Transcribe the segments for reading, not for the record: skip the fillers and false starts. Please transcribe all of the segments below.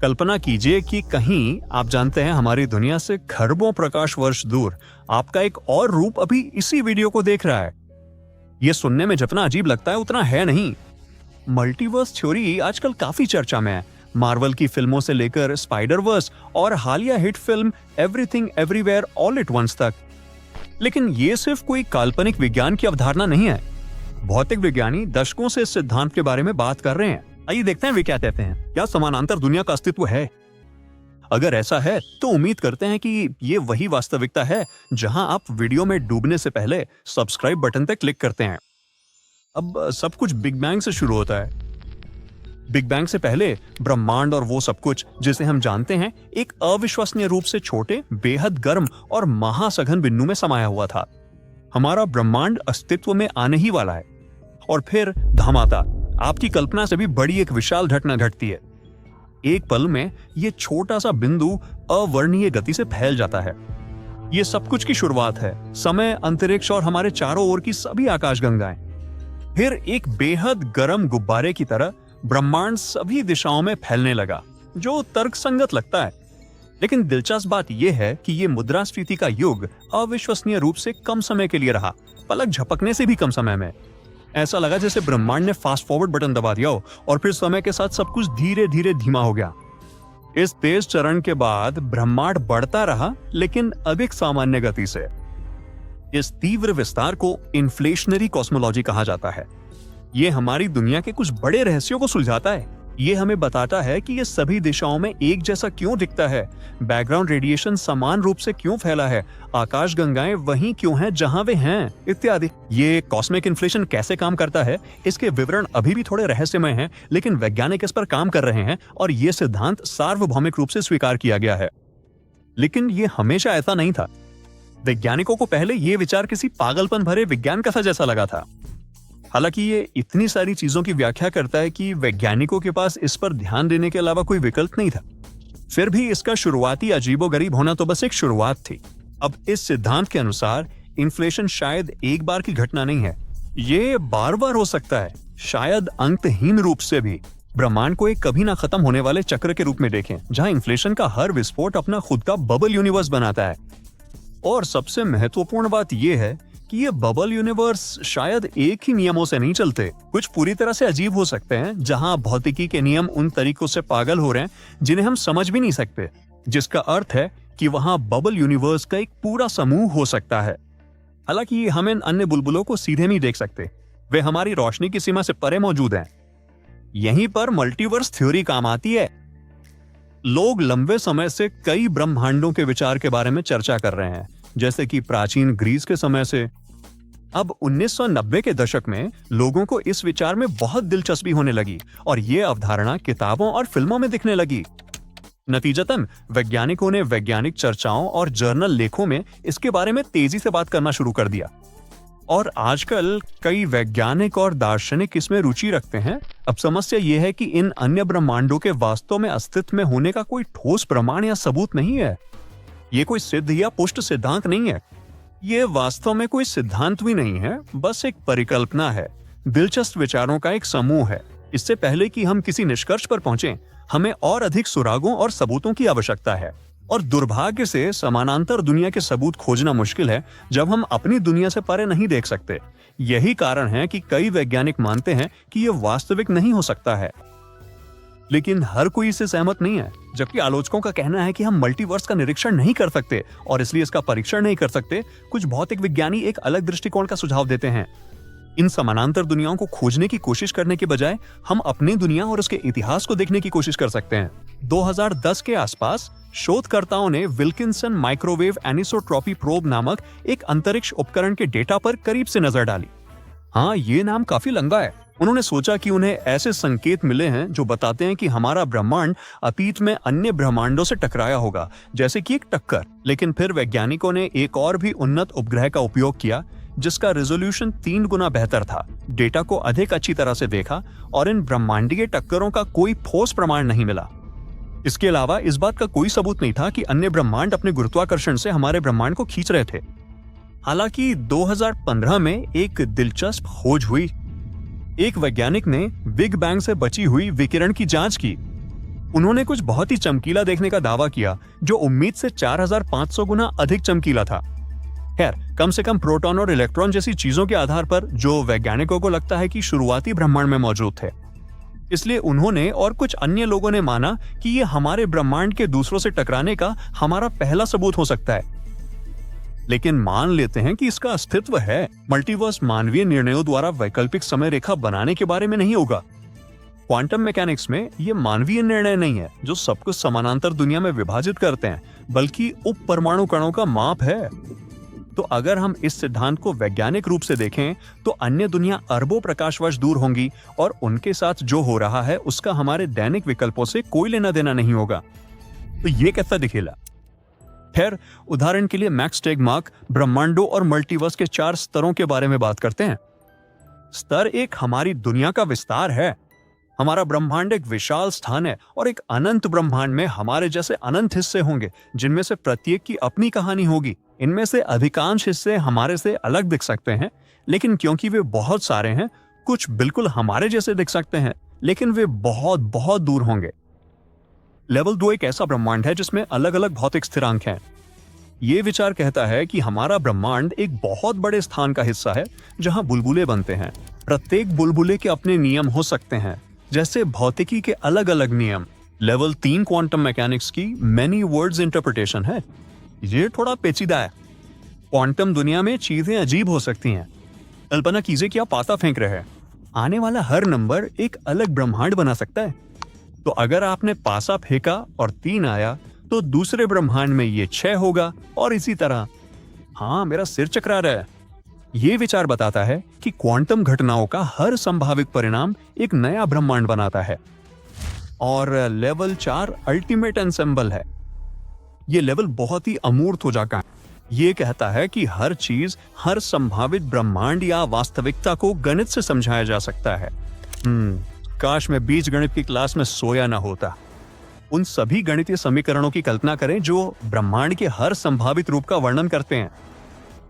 कल्पना कीजिए कि कहीं आप जानते हैं हमारी दुनिया से खरबों प्रकाश वर्ष दूर आपका एक और रूप अभी इसी वीडियो को देख रहा है। यह सुनने में जितना अजीब लगता है उतना है नहीं। मल्टीवर्स थ्योरी आजकल काफी चर्चा में है, मार्वल की फिल्मों से लेकर स्पाइडरवर्स और हालिया hit film everything everywhere all at once तक। लेकिन ये सिर्फ कोई काल्पनिक विज्ञान की अवधारणा नहीं है। भौतिक विज्ञानी दशकों से इस सिद्धांत के बारे में बात कर रहे हैं। आइए देखते हैं वे क्या कहते हैं। क्या समानांतर दुनिया का अस्तित्व है? अगर ऐसा है तो उम्मीद करते हैं कि ये वही वास्तविकता है जहां आप वीडियो में डूबने से पहले सब्सक्राइब बटन पर क्लिक करते हैं। अब सब कुछ बिग बैंग से शुरू होता है। बिग बैंग से पहले ब्रह्मांड और वो सब कुछ जिसे हम जानते हैं एक अविश्वसनीय रूप से छोटे, बेहद गर्म और महासघन बिंदु में समाया हुआ था। हमारा ब्रह्मांड अस्तित्व में आने ही वाला है और फिर धमाका, आपकी कल्पना से भी बड़ी एक विशाल घटना घटती है। एक पल में यह छोटा सा बिंदु अवर्णनीय गति से फैल जाता है। यह सब कुछ की शुरुआत है, समय, अंतरिक्ष और हमारे चारों ओर की सभी आकाशगंगाएं। फिर एक बेहद गर्म गुब्बारे की तरह ब्रह्मांड सभी दिशाओं में फैलने लगा, जो तर्कसंगत लगता है। लेकिन दिलचस्प बात यह है कि यह मुद्रास्फीति का युग अविश्वसनीय रूप से कम समय के लिए रहा, पलक झपकने से भी कम समय में। ऐसा लगा जैसे ब्रह्मांड ने फास्ट फॉरवर्ड बटन दबा दिया हो और फिर समय के साथ सब कुछ धीरे धीरे धीमा हो गया। इस तेज चरण के बाद ब्रह्मांड बढ़ता रहा, लेकिन अधिक सामान्य गति से। इस तीव्र विस्तार को इन्फ्लेशनरी कॉस्मोलॉजी कहा जाता है। यह हमारी दुनिया के कुछ बड़े रहस्यों को सुलझाता है। यह हमें बताता है कि यह सभी दिशाओं में एक जैसा क्यों दिखता है, बैकग्राउंड रेडिएशन समान रूप से क्यों फैला है, आकाशगंगाएं वहीं क्यों हैं जहां वे हैं, इत्यादि। ये कॉस्मिक इन्फ्लेशन कैसे काम करता है, इसके विवरण अभी भी थोड़े रहस्यमय हैं, लेकिन वैज्ञानिक इस पर काम कर रहे हैं और यह सिद्धांत सार्वभौमिक रूप से स्वीकार किया गया है। लेकिन यह हमेशा ऐसा नहीं था। वैज्ञानिकों को पहले यह विचार किसी पागलपन भरे विज्ञान कथा जैसा लगा था। हालांकि ये इतनी सारी चीजों की व्याख्या करता है कि वैज्ञानिकों के पास इस पर ध्यान देने के अलावा कोई विकल्प नहीं था। फिर भी इसका शुरुआती अजीबोगरीब होना तो बस एक शुरुआत थी। अब इस सिद्धांत के अनुसार इन्फ्लेशन शायद एक बार की घटना नहीं है, ये बार बार हो सकता है, शायद अंतहीन रूप से भी। ब्रह्मांड को एक कभी ना खत्म होने वाले चक्र के रूप में देखें, जहां इन्फ्लेशन का हर विस्फोट अपना खुद का बबल यूनिवर्स बनाता है। और सबसे महत्वपूर्ण बात यह है कि ये बबल यूनिवर्स शायद एक ही नियमों से नहीं चलते, कुछ पूरी तरह से अजीब हो सकते हैं, जहां भौतिकी के नियम उन तरीकों से पागल हो रहे हैं जिन्हें हम समझ भी नहीं सकते, जिसका अर्थ है कि वहां बबल यूनिवर्स का एक पूरा समूह हो सकता है। हालांकि हम इन अन्य बुलबुलों को सीधे नहीं देख सकते, वे हमारी रोशनी की सीमा से परे मौजूद हैं। यहीं पर मल्टीवर्स थ्योरी काम आती है। लोग लंबे समय से कई ब्रह्मांडों के विचार के बारे में चर्चा कर रहे हैं, जैसे कि प्राचीन ग्रीस के समय से। अब 1990 के दशक में लोगों को इस विचार में बहुत दिलचस्पी होने लगी और ये अवधारणा किताबों और फिल्मों में दिखने लगी। नतीजतन वैज्ञानिकों ने वैज्ञानिक चर्चाओं और जर्नल लेखों में इसके बारे में तेजी से बात करना शुरू कर दिया और आजकल कई वैज्ञानिक और दार्शनिक इसमें रुचि रखते हैं। अब समस्या यह है कि इन अन्य ब्रह्मांडों के वास्तव में अस्तित्व में होने का कोई ठोस प्रमाण या सबूत नहीं है। ये कोई सिद्ध या पुष्ट सिद्धांत नहीं है, ये वास्तव में कोई सिद्धांत भी नहीं है, बस एक परिकल्पना है, दिलचस्प विचारों का एक समूह है। इससे पहले कि हम किसी निष्कर्ष पर पहुंचें, हमें और अधिक सुरागों और सबूतों की आवश्यकता है। और दुर्भाग्य से समानांतर दुनिया के सबूत खोजना मुश्किल है जब हम अपनी दुनिया से परे नहीं देख सकते। यही कारण है कि कई वैज्ञानिक मानते हैं कि यह वास्तविक नहीं हो सकता है, लेकिन हर कोई इससे सहमत नहीं है। जबकि आलोचकों का कहना है कि हम मल्टीवर्स का निरीक्षण नहीं कर सकते और इसलिए इसका परीक्षण नहीं कर सकते। कुछ भौतिक विज्ञानी एक अलग दृष्टिकोण का सुझाव देते हैं। इन समानांतर दुनियाओं को खोजने की कोशिश करने के बजाय हम अपनी दुनिया और उसके इतिहास को देखने की कोशिश कर सकते हैं। 2010 के आसपास शोधकर्ताओं ने विल्किंसन माइक्रोवेव एनिसोट्रॉपी प्रोब नामक एक अंतरिक्ष उपकरण के डेटा पर करीब से नजर डाली। हाँ, ये नाम काफी लंबा है। उन्होंने सोचा कि उन्हें ऐसे संकेत मिले हैं जो बताते हैं कि हमारा ब्रह्मांड अतीत में अन्य ब्रह्मांडों से टकराया होगा, जैसे कि एक टक्कर। लेकिन फिर वैज्ञानिकों ने एक और भी उन्नत उपग्रह का उपयोग किया जिसका रेजोल्यूशन 3 गुना बेहतर था, डेटा को अधिक अच्छी तरह से देखा और इन ब्रह्मांडीय टक्करों का कोई ठोस प्रमाण नहीं मिला। इसके अलावा इस बात का कोई सबूत नहीं था कि अन्य ब्रह्मांड अपने गुरुत्वाकर्षण से हमारे ब्रह्मांड को खींच रहे थे। हालांकि 2015 में एक दिलचस्प खोज हुई। एक वैज्ञानिक ने बिग बैंग से बची हुई विकिरण की जांच की। उन्होंने कुछ बहुत ही चमकीला देखने का दावा किया जो उम्मीद से 4500 गुना अधिक चमकीला था। खैर, कम से कम प्रोटॉन और इलेक्ट्रॉन जैसी चीजों के आधार पर जो वैज्ञानिकों को लगता है कि शुरुआती ब्रह्मांड में मौजूद थे। इसलिए उन्होंने और कुछ अन्य लोगों ने माना कि ये हमारे ब्रह्मांड के दूसरों से टकराने का हमारा पहला सबूत हो सकता है। लेकिन मान लेते हैं कि इसका अस्तित्व है। मल्टीवर्स मानवीय निर्णयों द्वारा वैकल्पिक समय रेखा बनाने के बारे में नहीं होगा। क्वांटम मैकेनिक्स में ये मानवीय निर्णय नहीं है जो सब कुछ समानांतर दुनिया में विभाजित करते हैं, बल्कि उप परमाणु कणों का माप है। तो अगर हम इस सिद्धांत को वैज्ञानिक रूप से देखें तो अन्य दुनिया अरबों प्रकाश वर्ष दूर होंगी और उनके साथ जो हो रहा है उसका हमारे दैनिक विकल्पों से कोई लेना देना नहीं होगा। तो ये कैसा दिखेगा? खैर, उदाहरण के लिए मैक्स टेगमार्क ब्रह्मांडों और मल्टीवर्स के 4 स्तरों के बारे में बात करते हैं। स्तर 1 हमारी दुनिया का विस्तार है। हमारा ब्रह्मांड एक विशाल स्थान है और एक अनंत ब्रह्मांड में हमारे जैसे अनंत हिस्से होंगे जिनमें से प्रत्येक की अपनी कहानी होगी। इनमें से अधिकांश हिस्से हमारे से अलग दिख सकते हैं, लेकिन क्योंकि वे बहुत सारे हैं, कुछ बिल्कुल हमारे जैसे दिख सकते हैं, लेकिन वे बहुत बहुत दूर होंगे। लेवल 2 एक ऐसा ब्रह्मांड है जिसमें अलग अलग भौतिक स्थिरांक हैं। ये विचार कहता है कि हमारा ब्रह्मांड एक बहुत बड़े स्थान का हिस्सा है जहां बुलबुले बनते हैं। प्रत्येक बुलबुले के अपने नियम हो सकते हैं, जैसे भौतिकी के अलग अलग नियम। लेवल 3 क्वांटम मैकेनिक्स की मेनी वर्ड्स इंटरप्रिटेशन है। ये थोड़ा पेचीदा है। क्वांटम दुनिया में चीजें अजीब हो सकती हैं। कल्पना कीजिए कि आप पासा फेंक रहे हैं। आने वाला हर नंबर एक अलग ब्रह्मांड बना सकता है। तो अगर आपने पासा फेंका और 3 आया तो दूसरे ब्रह्मांड में ये 6 होगा और इसी तरह। हाँ, मेरा सिर चकरा रहा है। ये विचार बताता है कि क्वांटम घटनाओं का हर संभावित परिणाम एक नया ब्रह्मांड बनाता है। और लेवल 4 अल्टीमेट एंसेंबल है। ये लेवल बहुत ही अमूर्त हो जाता है। ये कहता है कि हर चीज, हर संभावित ब्रह्मांड या वास्तविकता को गणित से समझाया जा सकता है। काश मैं बीजगणित की क्लास में सोया ना होता। उन सभी गणितीय समीकरणों की कल्पना करें जो ब्रह्मांड के हर संभावित रूप का वर्णन करते हैं।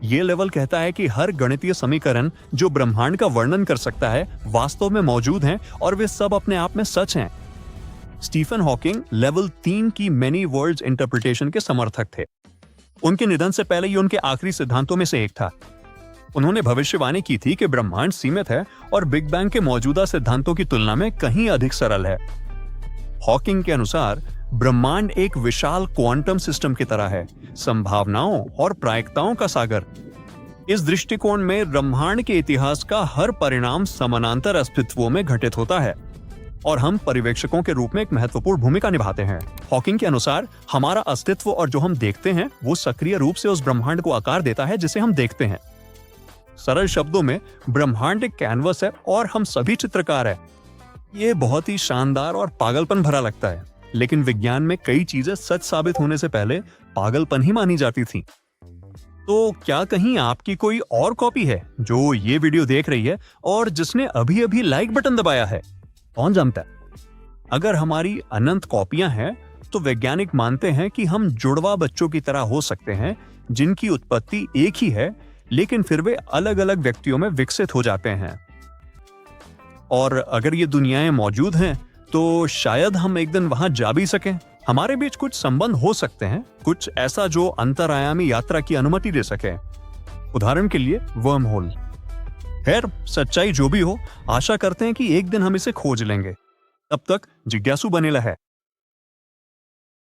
ये लेवल कहता है कि हर गणितीय समीकरण जो ब्रह्मांड का वर्णन कर सकता है वास्तव में मौजूद हैं और वे सब अपने आप में सच हैं। स्टीफन हॉकिंग लेवल 3 की मेनी वर्ल्ड्स इंटरप्रिटेशन के समर्थक थे। उनके निधन से पहले ये उनके आखिरी सिद्धांतों में से एक था। उन्होंने भविष्यवाणी की थी कि ब्रह्मांड सीमित है और बिग बैंग के मौजूदा सिद्धांतों की तुलना में कहीं अधिक सरल है। हॉकिंग के अनुसार ब्रह्मांड एक विशाल क्वांटम सिस्टम की तरह है, संभावनाओं और प्रायिकताओं का सागर। इस दृष्टिकोण में ब्रह्मांड के इतिहास का हर परिणाम समानांतर अस्तित्वों में घटित होता है और हम पर्यवेक्षकों के रूप में एक महत्वपूर्ण भूमिका निभाते हैं। हॉकिंग के अनुसार हमारा अस्तित्व और जो हम देखते हैं वो सक्रिय रूप से उस ब्रह्मांड को आकार देता है जिसे हम देखते हैं। सरल शब्दों में ब्रह्मांड एक कैनवस है और हम सभी चित्रकार हैं। ये बहुत ही शानदार और पागलपन भरा लगता है, लेकिन विज्ञान में कई चीजें सच साबित होने से पहले पागलपन ही मानी जाती थी। तो क्या कहीं आपकी कोई और कॉपी है जो ये वीडियो देख रही है और जिसने अभी अभी लाइक बटन दबाया है? कौन जानता है? अगर हमारी अनंत कॉपियां हैं तो वैज्ञानिक मानते हैं कि हम जुड़वा बच्चों की तरह हो सकते हैं जिनकी उत्पत्ति एक ही है, लेकिन फिर वे अलग अलग व्यक्तियों में विकसित हो जाते हैं। और अगर ये दुनियाएं मौजूद हैं तो शायद हम एक दिन वहां जा भी सकें। हमारे बीच कुछ संबंध हो सकते हैं, कुछ ऐसा जो अंतरआयामी यात्रा की अनुमति दे सके। उदाहरण के लिए वर्म होल। खैर, सच्चाई जो भी हो, आशा करते हैं कि एक दिन हम इसे खोज लेंगे। तब तक जिज्ञासु बने रहें।